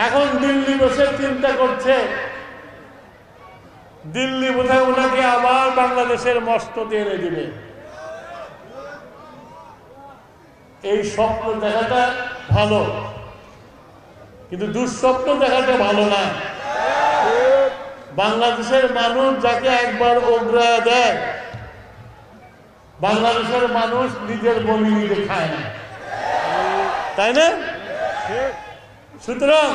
এখন দিল্লি বসে চিন্তা করছে দিল্লি বোধহয় ওনাকে আবার বাংলাদেশের মস্তকে এনে দিবে। এই স্বপ্ন দেখাটা ভালো, কিন্তু দুঃস্বপ্ন দেখাটা ভালো না। বাংলাদেশের মানুষ যাকে একবার অগ্রাহ্য দেয়, বাংলাদেশের মানুষ নিজের বলি নিজে খায় না, তাই না? সুতরাং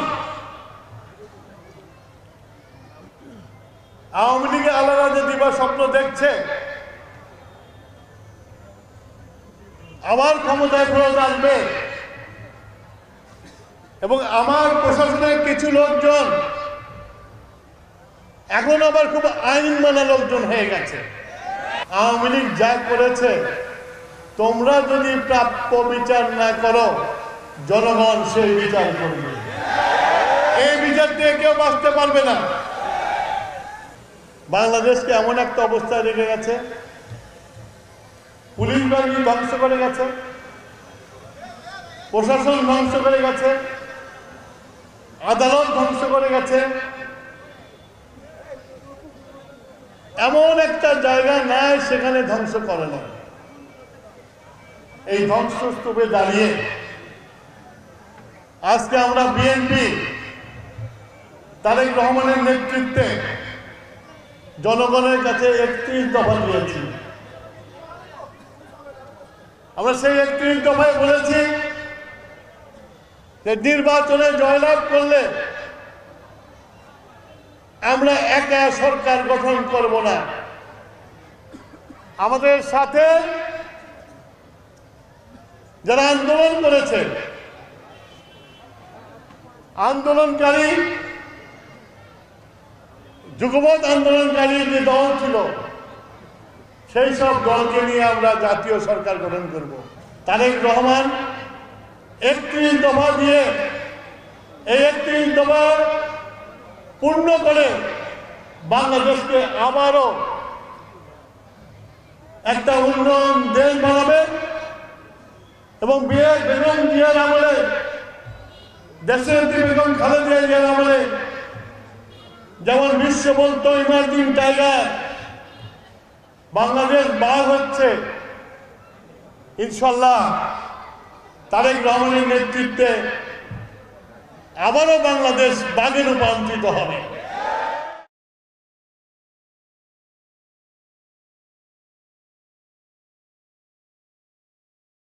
আওয়ামী লীগে আলাদা যে দিবার স্বপ্ন দেখছে, আমার ক্ষমতায় ফেরত আসবে এবং আমার প্রশাসনের কিছু লোকজন এখন আবার খুব আইন মানা লোকজন হয়ে গেছে। আওয়ামী লীগ যা করেছে, তোমরা যদি প্রাপ্য বিচার না করো, জনগণ সেই বিচার করবে। এই বিচার দিয়ে কেউ বাঁচতে পারবে না। বাংলাদেশকে এমন একটা অবস্থায় রেখে গেছে, পুলিশ বাহিনী ধ্বংস করে গেছে, প্রশাসন ধ্বংস করে গেছে, আদালত ধ্বংস করে গেছে। এমন একটা জায়গা নাই সেখানে ধ্বংস করে না। এই ধ্বংসস্তূপে দাঁড়িয়ে আজকে আমরা বিএনপি তারেক রহমানের নেতৃত্বে জনগণের কাছে 31 দফা দিয়েছি। আমরা সেই 31 দফায় বলেছি যে নির্বাচনে জয়লাভ করলে আমরা একা সরকার গঠন করব না, আমাদের সাথে যারা আন্দোলন করেছে, আন্দোলনকারী যুগপৎ আন্দোলনকারী যে দল ছিল, সেই সব দলকে নিয়ে আমরা জাতীয় সরকার গঠন করব। তারেক রহমান 31 দফা দিয়ে এই 31 দফা পূর্ণ করে বাংলাদেশকে আবারও একটা উন্নয়ন দেশ বানাবে এবং বেগম জিয়ার আমলে, দেশের বেগম খালেদা জিয়ার আমলে যেমন বিশ্ব বলতো ইমার্জিং টাইগার, বাংলাদেশ বাঘ হচ্ছে, ইনশাল্লাহ তারেক রহমানের নেতৃত্বে আবারও বাংলাদেশ বাঘে রূপান্তরিত হবে।